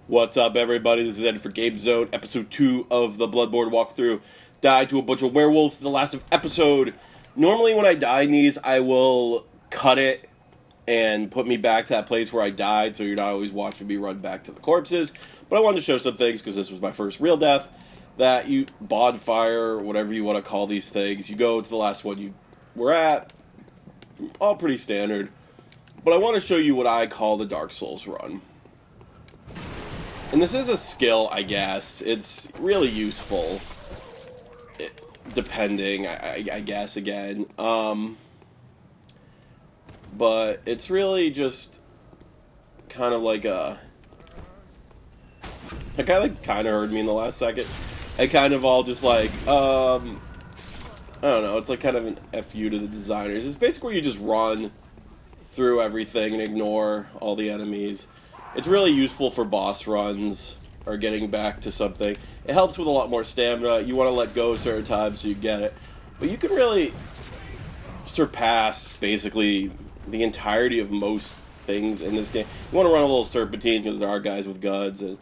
What's up, everybody? This is Ed for Game Zone, episode 2 of the Bloodborne walkthrough. Died to a bunch of werewolves in the last episode. Normally, when I die in these, I will cut it and put me back to that place where I died, so you're not always watching me run back to the corpses. But I wanted to show some things, because this was my first real death, that you bonfire, whatever you want to call these things. You go to the last one you were at, all pretty standard. But I want to show you what I call the Dark Souls run. And this is a skill, I guess. It's really useful, depending, I guess, again. But it's really just kind of like a... That guy, kind of heard me in the last second. I kind of all just, I don't know, it's like kind of an FU to the designers. It's basically where you just run through everything and ignore all the enemies. It's really useful for boss runs or getting back to something. It helps with a lot more stamina. You want to let go certain times so you get it. But you can really surpass, basically, the entirety of most things in this game. You want to run a little serpentine because there are guys with guns and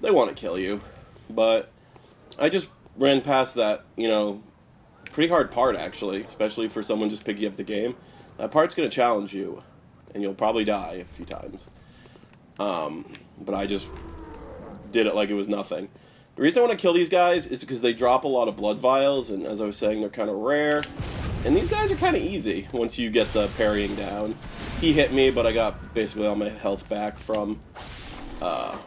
they want to kill you. But I just ran past that, pretty hard part, actually, especially for someone just picking up the game. That part's going to challenge you, and you'll probably die a few times. But I just did it like it was nothing. The reason I want to kill these guys is because they drop a lot of blood vials, and as I was saying, they're kind of rare. And these guys are kind of easy once you get the parrying down. He hit me, but I got basically all my health back from that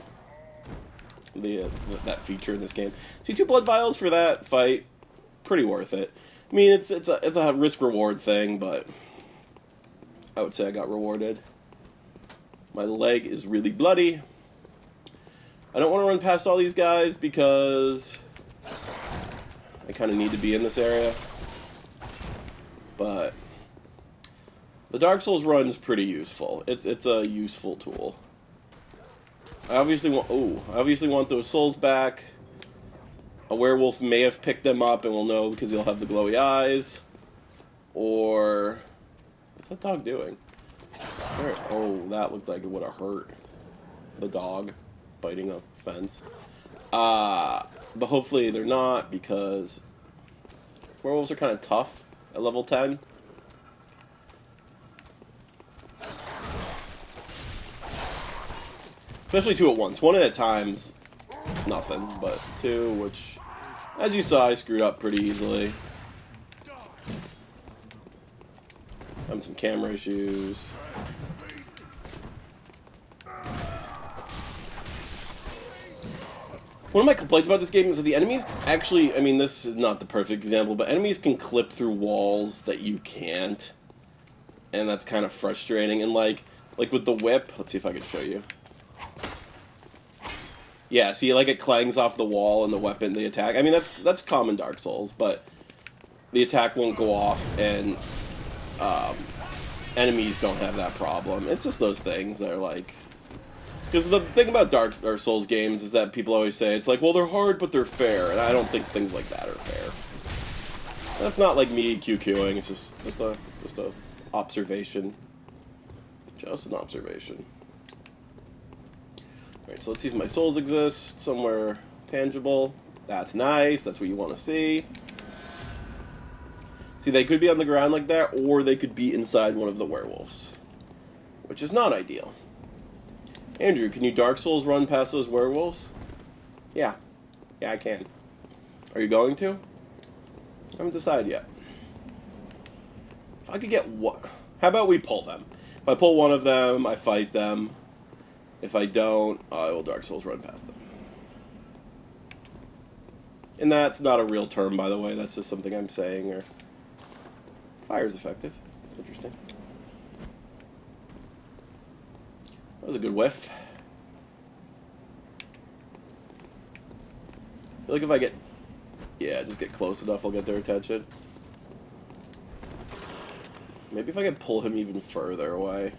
feature in this game. See, 2 blood vials for that fight, pretty worth it. I mean, it's a risk-reward thing, but I would say I got rewarded. My leg is really bloody. I don't want to run past all these guys because I kind of need to be in this area. But the Dark Souls run is pretty useful. It's a useful tool. I obviously want those souls back. A werewolf may have picked them up and we'll know because he'll have the glowy eyes. Or what's that dog doing? Oh, that looked like it would have hurt the dog biting a fence. But hopefully they're not, because werewolves are kind of tough at level 10. Especially 2 at once. 1 at a time's nothing, but 2, which, as you saw, I screwed up pretty easily. Having some camera issues. One of my complaints about this game is that the enemies actually, I mean, this is not the perfect example, but enemies can clip through walls that you can't. And that's kind of frustrating. And like with the whip, let's see if I can show you. Yeah, see, it clangs off the wall and the weapon, the attack. I mean, that's common Dark Souls, but the attack won't go off, and enemies don't have that problem. It's just those things that are because the thing about Dark Souls games is that people always say, it's well, they're hard, but they're fair, and I don't think things like that are fair. That's not like me QQing, it's just a observation. Just an observation. Alright, so let's see if my souls exist somewhere tangible. That's nice, that's what you want to see. See, they could be on the ground like that, or they could be inside one of the werewolves, which is not ideal. Andrew, can you Dark Souls run past those werewolves? Yeah. Yeah, I can. Are you going to? I haven't decided yet. If I could get what? How about we pull them? If I pull one of them, I fight them. If I don't, I will Dark Souls run past them. And that's not a real term, by the way. That's just something I'm saying. Or fire's effective. It's interesting. That was a good whiff. I feel like if I just get close enough, I'll get their attention. Maybe if I can pull him even further away,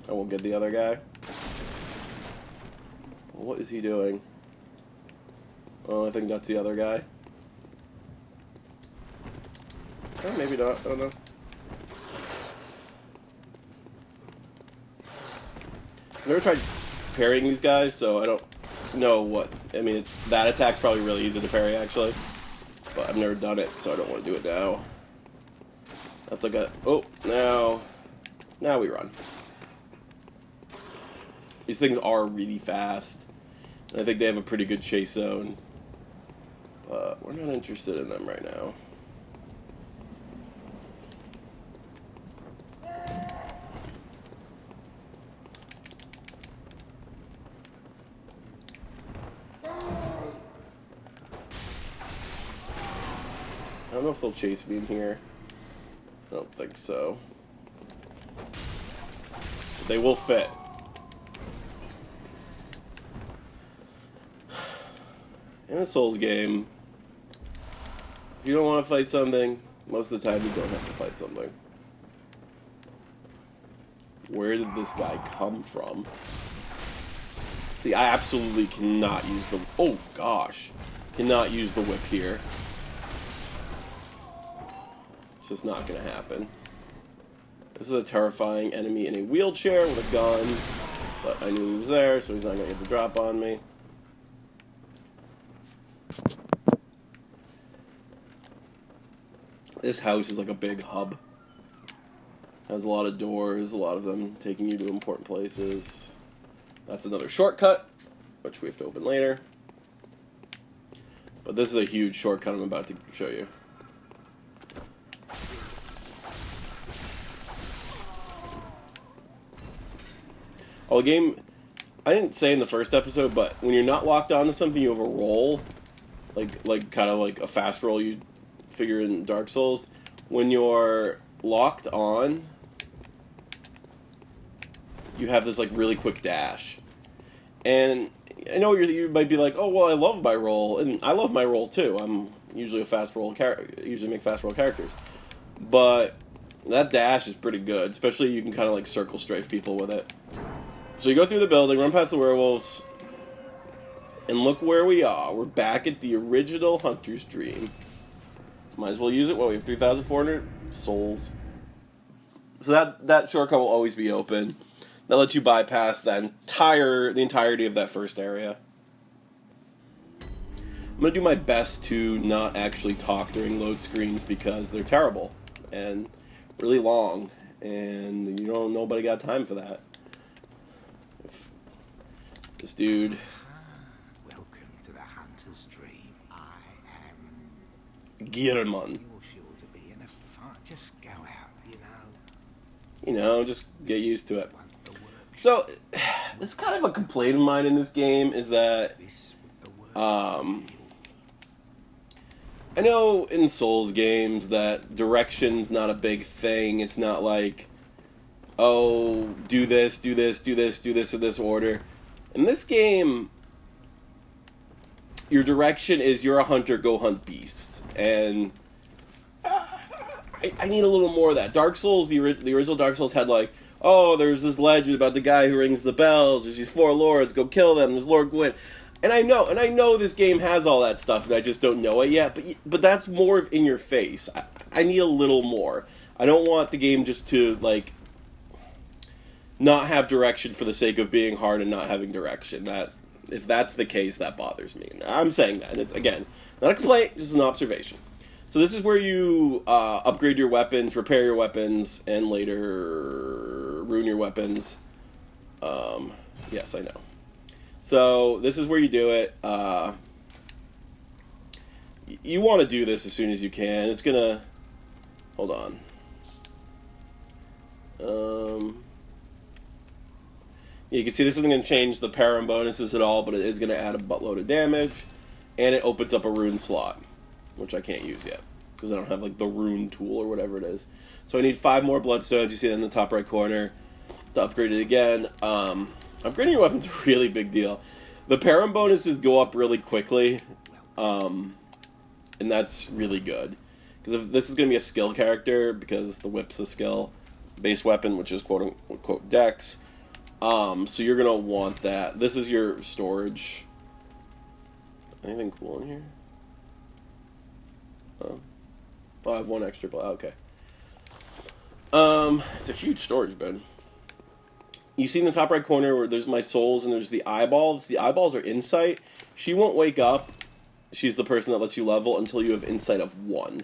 I won't get the other guy. What is he doing? Oh, I think that's the other guy. Oh, maybe not. I don't know. I've never tried parrying these guys, so I don't know what... I mean, that attack's probably really easy to parry, actually. But I've never done it, so I don't want to do it now. That's like a... Oh, now we run. These things are really fast. And I think they have a pretty good chase zone. But we're not interested in them right now. I don't know if they'll chase me in here. I don't think so. But they will fit. In a Souls game, if you don't want to fight something, most of the time you don't have to fight something. Where did this guy come from? See, I absolutely cannot use the... Oh, gosh. Cannot use the whip here. It's just not going to happen. This is a terrifying enemy in a wheelchair with a gun. But I knew he was there, so he's not going to get the drop on me. This house is like a big hub. Has a lot of doors, a lot of them taking you to important places. That's another shortcut, which we have to open later. But this is a huge shortcut I'm about to show you. Oh, the game, I didn't say in the first episode, but when you're not locked onto something, you have a roll, like kind of like a fast roll you figure in Dark Souls. When you're locked on, you have this like really quick dash. And I know you might be like, oh well, I love my roll, and I love my roll too. I'm usually a fast roll usually make fast roll characters, but that dash is pretty good. Especially you can kind of like circle strafe people with it. So you go through the building, run past the werewolves, and look where we are. We're back at the original Hunter's Dream. Might as well use it. Well, we have 3,400 souls. So that shortcut will always be open. That lets you bypass the entirety of that first area. I'm going to do my best to not actually talk during load screens because they're terrible and really long, and nobody got time for that. If this dude... Welcome to the Hunter's Dream. I am... Girman. You're sure to be in a fight. Just go out, just get used to it. So, this is kind of a complaint of mine in this game, is that, I know in Souls games that direction's not a big thing. It's not like, oh, do this, do this, do this, do this in this order. In this game, your direction is you're a hunter, go hunt beasts. And I need a little more of that. Dark Souls, the original Dark Souls had like, oh, there's this legend about the guy who rings the bells. There's these 4 lords. Go kill them. There's Lord Gwyn. And I know this game has all that stuff, and I just don't know it yet. But that's more in your face. I need a little more. I don't want the game just to, like, not have direction for the sake of being hard and not having direction. If that's the case, that bothers me. I'm saying that. And it's, again, not a complaint, just an observation. So this is where you upgrade your weapons, repair your weapons, and later ruin your weapons. Yes, I know. So this is where you do it. You want to do this as soon as you can. It's gonna... Hold on. You can see this isn't going to change the parrying bonuses at all, but it is going to add a buttload of damage. And it opens up a rune slot, which I can't use yet, because I don't have like the rune tool or whatever it is. So I need 5 more bloodstones. You see that in the top right corner to upgrade it again. Upgrading your weapon's a really big deal. The parrying bonuses go up really quickly, and that's really good. Because if this is going to be a skill character, because the whip's a skill base weapon, which is quote-unquote dex. So you're going to want that. This is your storage. Anything cool in here? Oh, I have 1 extra. Okay. It's a huge storage bin. You see in the top right corner where there's my souls and there's the eyeballs. The eyeballs are insight. She won't wake up. She's the person that lets you level until you have insight of 1.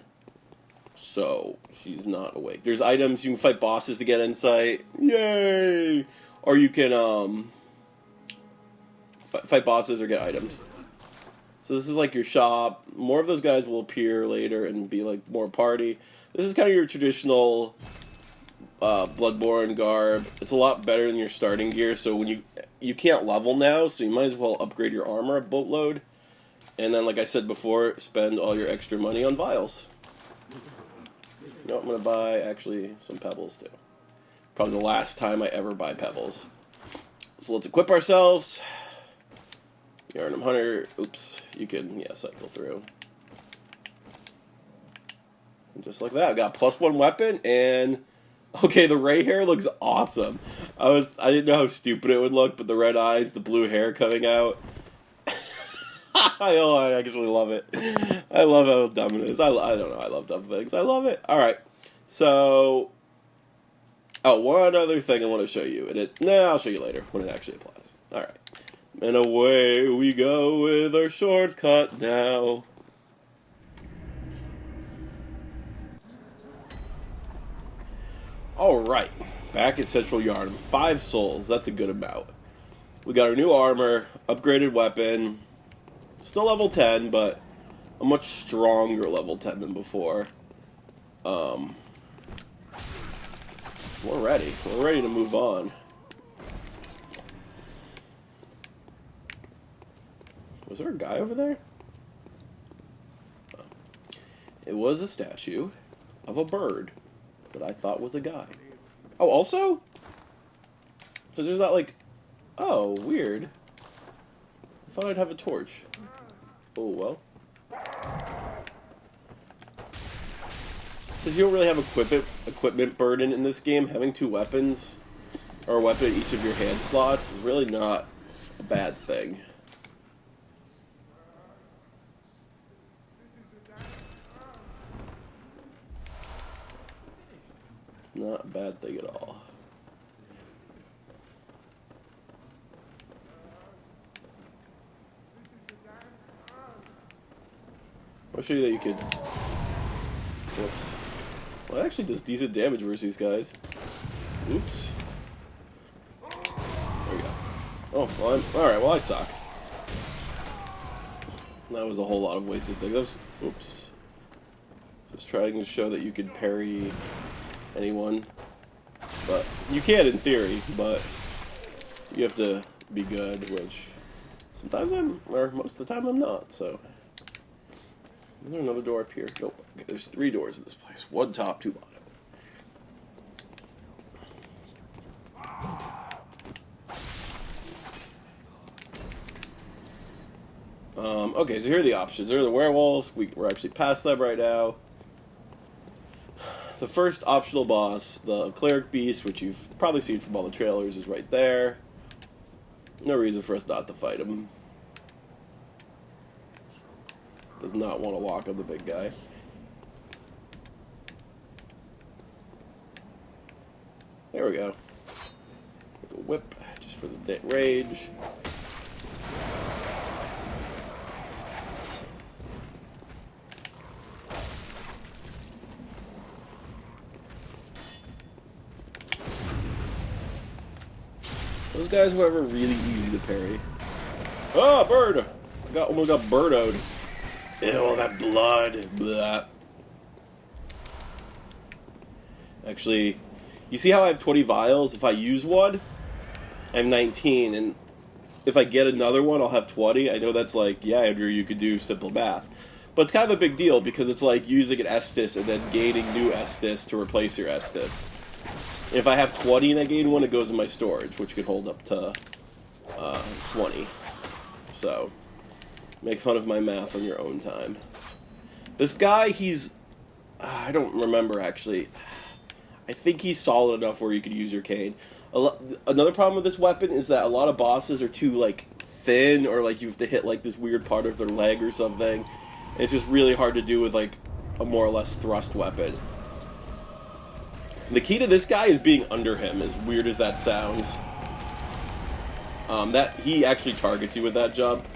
So, she's not awake. There's items. You can fight bosses to get insight. Yay! Or you can, fight bosses or get items. So this is like your shop. More of those guys will appear later and be like more party. This is kind of your traditional Bloodborne garb. It's a lot better than your starting gear, so when you can't level now, so you might as well upgrade your armor a boatload. And then, like I said before, spend all your extra money on vials. You know what, I'm going to buy, actually, some pebbles, too. Probably the last time I ever buy pebbles. So let's equip ourselves. Yharnam Hunter. Oops. You can, yeah, cycle through. And just like that, I got +1 weapon, and... Okay, the Rei hair looks awesome. I didn't know how stupid it would look, but the red eyes, the blue hair coming out. I actually love it. I love how dumb it is. I don't know. I love dumb things. I love it. All right. So, one other thing I want to show you. I'll show you later when it actually applies. All right. And away we go with our shortcut now. Alright, back at Central Yharnam. 5 souls, that's a good amount. We got our new armor, upgraded weapon, still level 10, but a much stronger level 10 than before. We're ready. We're ready to move on. Was there a guy over there? Oh. It was a statue of a bird that I thought was a guy. Oh, also? So there's not like... Oh, weird. I thought I'd have a torch. Oh, well. Since you don't really have equipment burden in this game, having 2 weapons, or a weapon at each of your hand slots, is really not a bad thing. Not a bad thing at all. I'll show you that you could... Whoops. Well, it actually does decent damage versus these guys. Oops. There we go. Oh, well, alright, well, I suck. That was a whole lot of wasted things. Oops. Just trying to show that you could parry anyone. But you can in theory, but you have to be good, which sometimes or most of the time I'm not, so. Is there another door up here? Nope. Okay, there's 3 doors in this place. 1 top, 2 bottom. Okay, so here are the options. There are the werewolves. We're actually past them right now. The first optional boss, the Cleric Beast, which you've probably seen from all the trailers, is right there. No reason for us not to fight him. Does not want to walk on the big guy. There we go. A whip, just for the rage. Those guys were ever really easy to parry. Oh, bird! Almost got Birdoed. Ew, that blood. Blah. Actually, you see how I have 20 vials? If I use one, I have 19, and if I get another one, I'll have 20. I know that's like, yeah, Andrew, you could do simple math. But it's kind of a big deal, because it's like using an Estus and then gaining new Estus to replace your Estus. If I have 20 and I gain one, it goes in my storage, which could hold up to 20. So, make fun of my math on your own time. This guy, he's... I don't remember, actually. I think he's solid enough where you could use your cane. Another problem with this weapon is that a lot of bosses are too, like, thin, or, like, you have to hit, like, this weird part of their leg or something. It's just really hard to do with, like, a more or less thrust weapon. The key to this guy is being under him, as weird as that sounds. That he actually targets you with that jump,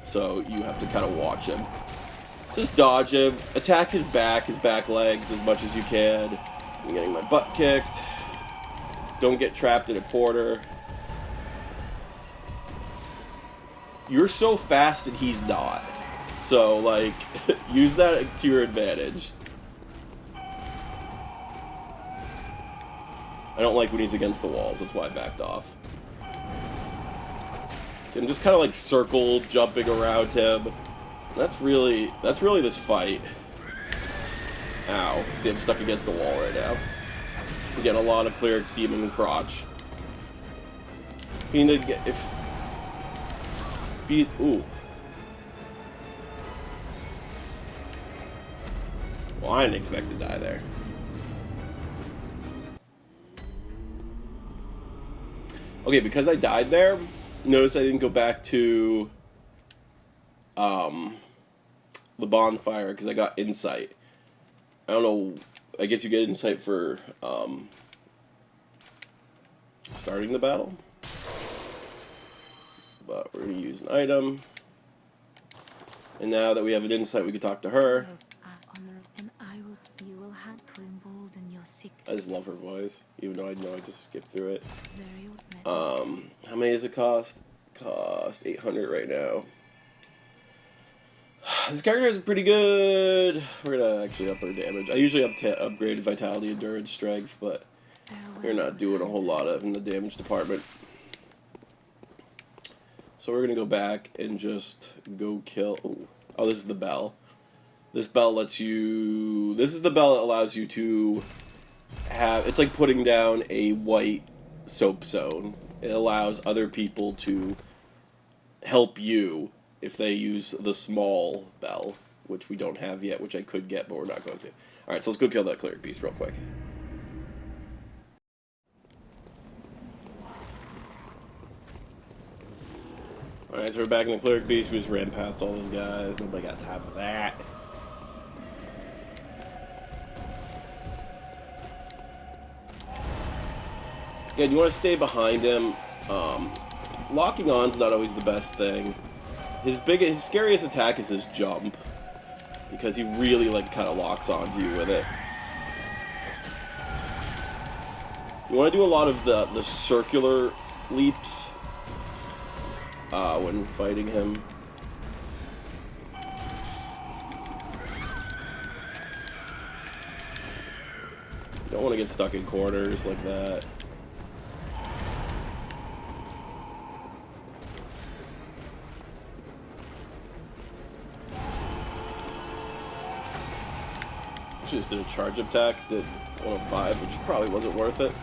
so you have to kind of watch him. Just dodge him, attack his back legs as much as you can. I'm getting my butt kicked. Don't get trapped in a corner. You're so fast and he's not. So, like, use that to your advantage. I don't like when he's against the walls, that's why I backed off. So I'm just kind of like circled, jumping around him. That's really this fight. Ow. See, I'm stuck against the wall right now. We get a lot of Cleric Demon crotch. You need to get, if you, ooh. Well, I didn't expect to die there. Okay, because I died there, notice I didn't go back to the bonfire because I got insight. I don't know, I guess you get insight for starting the battle. But we're going to use an item. And now that we have an insight, we can talk to her. I just love her voice, even though I know I just skipped through it. How many does it cost? Cost 800 right now. This character is pretty good. We're gonna actually up her damage. I usually upgrade vitality, endurance, strength, but we're not doing a whole lot of in the damage department. So we're gonna go back and just go kill. Ooh. Oh, this is the bell. This bell lets you. This is the bell that allows you to have. It's like putting down a white soap zone. It allows other people to help you if they use the small bell, which we don't have yet, which I could get, but we're not going to. Alright, so let's go kill that Cleric Beast real quick. Alright, so we're back in the Cleric Beast. We just ran past all those guys. Nobody got time for that. Again, you want to stay behind him. Locking on's not always the best thing. His scariest attack is his jump, because he really like kind of locks onto you with it. You want to do a lot of the circular leaps when fighting him. You don't want to get stuck in corners like that. Just did a charge attack, did 105, which probably wasn't worth it.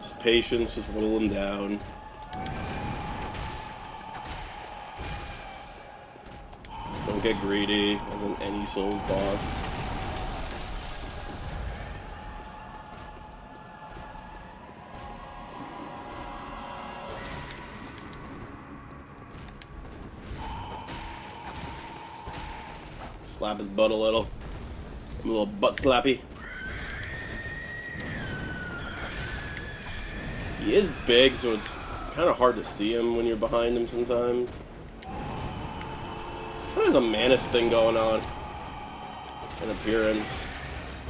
Just patience, just whittle him down. Don't get greedy, as in any Souls boss. Slap his butt a little. I'm a little butt-slappy. He is big, so it's kind of hard to see him when you're behind him sometimes. There's a Manus thing going on. An appearance.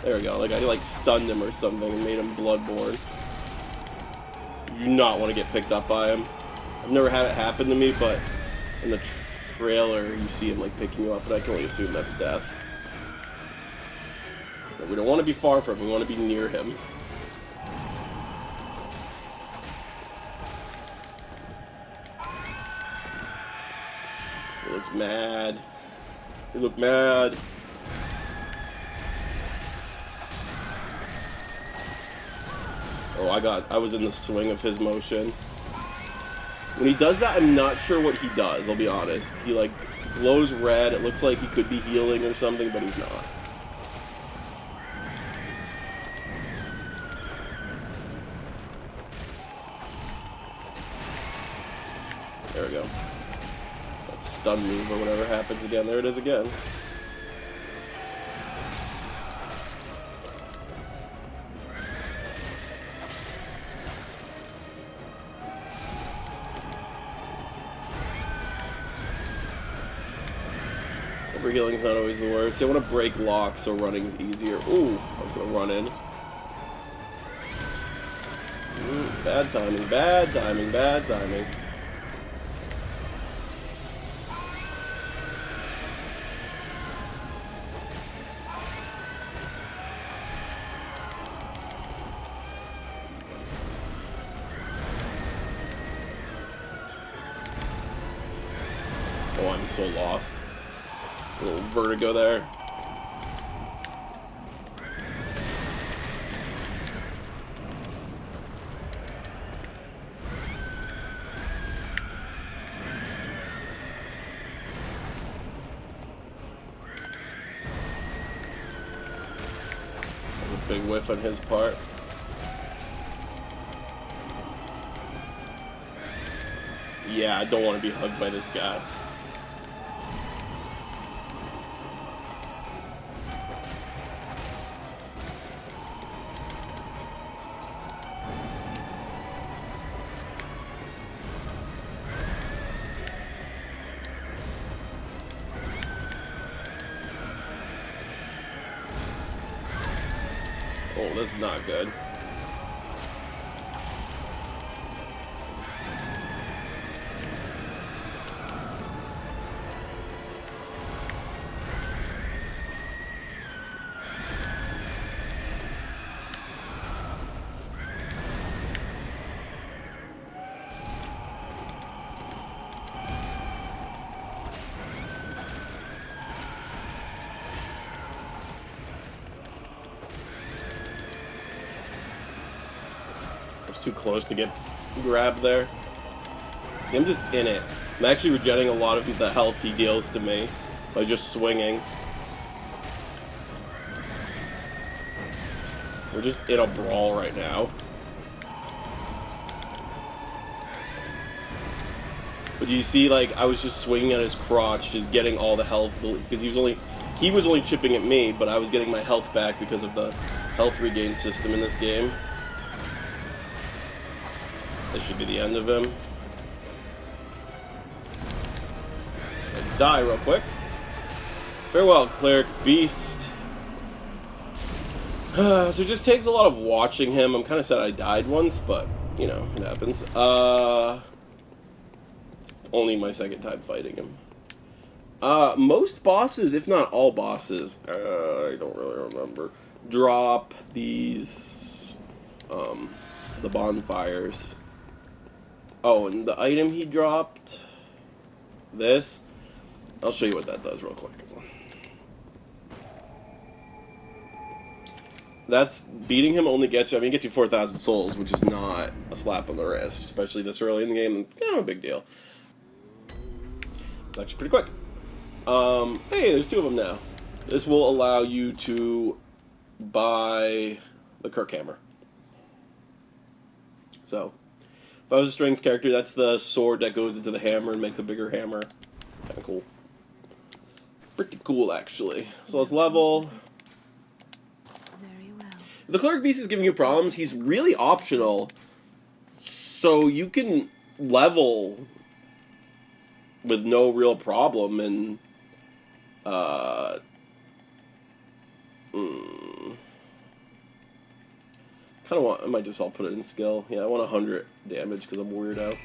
There we go. Like I like stunned him or something and made him Bloodborne. You do not want to get picked up by him. I've never had it happen to me, but in the trailer you see him like picking you up, but I can only assume that's death. But we don't want to be far from him. We want to be near him. He looks mad. He looked mad. Oh, I was in the swing of his motion. When he does that, I'm not sure what he does, I'll be honest. He like glows red. It looks like he could be healing or something, but he's not. There we go. That stun move or whatever happens again. There it is again. Overhealing's not always the worst. I want to break locks so running's easier. Ooh, I was going to run in. Bad timing, bad timing, bad timing. Oh, I'm so lost. A little vertigo there. Big whiff on his part. Yeah, I don't want to be hugged by this guy. Oh, this is not good. Too close to get grabbed there. See, I'm just in it. I'm actually regenerating a lot of the health he deals to me by just swinging. We're just in a brawl right now. But you see, like, I was just swinging at his crotch, just getting all the health, because he was only chipping at me, but I was getting my health back because of the health regain system in this game. This should be the end of him. So die real quick. Farewell, Cleric Beast. So it just takes a lot of watching him. I'm kind of sad I died once, but, you know, it happens. It's only my second time fighting him. Most bosses, if not all bosses, I don't really remember, drop these, the bonfires. Oh, and the item he dropped, this, I'll show you what that does real quick. That's, beating him only gets you, I mean, it gets you 4,000 souls, which is not a slap on the wrist, especially this early in the game. It's kind of a big deal. It's actually pretty quick. Hey, there's two of them now. This will allow you to buy the Kirk Hammer. So, if I was a strength character, that's the sword that goes into the hammer and makes a bigger hammer. Kind of cool. Pretty cool, actually. So let's level. Very well. If the Cleric Beast is giving you problems, he's really optional. So you can level with no real problem and kind of want, I might just all put it in skill. Yeah, I want 100 damage because I'm a weirdo.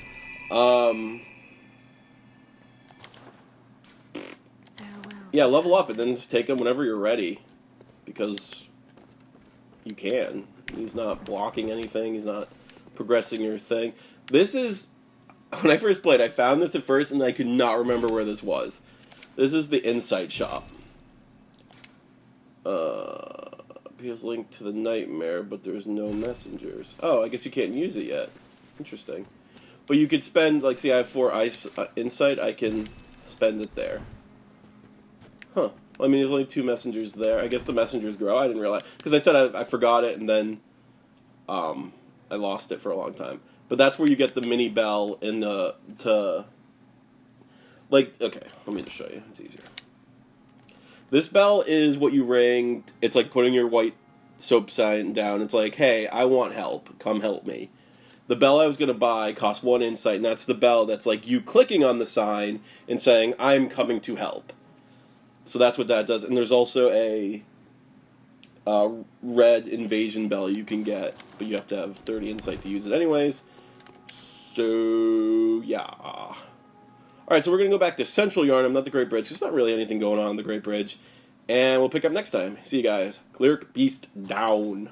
Yeah, level up and then just take him whenever you're ready, because you can. He's not blocking anything. He's not progressing your thing. This is, when I first played, I found this at first and I could not remember where this was. This is the Insight Shop. Appears linked to the Nightmare, but there's no messengers. Oh, I guess you can't use it yet. Interesting. But you could spend, like, see, I have 4 Insight. I can spend it there. Huh. Well, I mean, there's only 2 messengers there. I guess the messengers grow. I didn't realize. Because I said I forgot it, and then I lost it for a long time. But that's where you get the mini bell in the, to Like, okay, let me just show you. It's easier. This bell is what you ring. It's like putting your white soap sign down. It's like, hey, I want help. Come help me. The bell I was going to buy cost 1 insight, and that's the bell that's like you clicking on the sign and saying, I'm coming to help. So that's what that does. And there's also a red invasion bell you can get, but you have to have 30 insight to use it anyways. So, yeah. Alright, so we're going to go back to Central Yharnam, not the Great Bridge. There's not really anything going on the Great Bridge. And we'll pick up next time. See you guys. Cleric Beast down.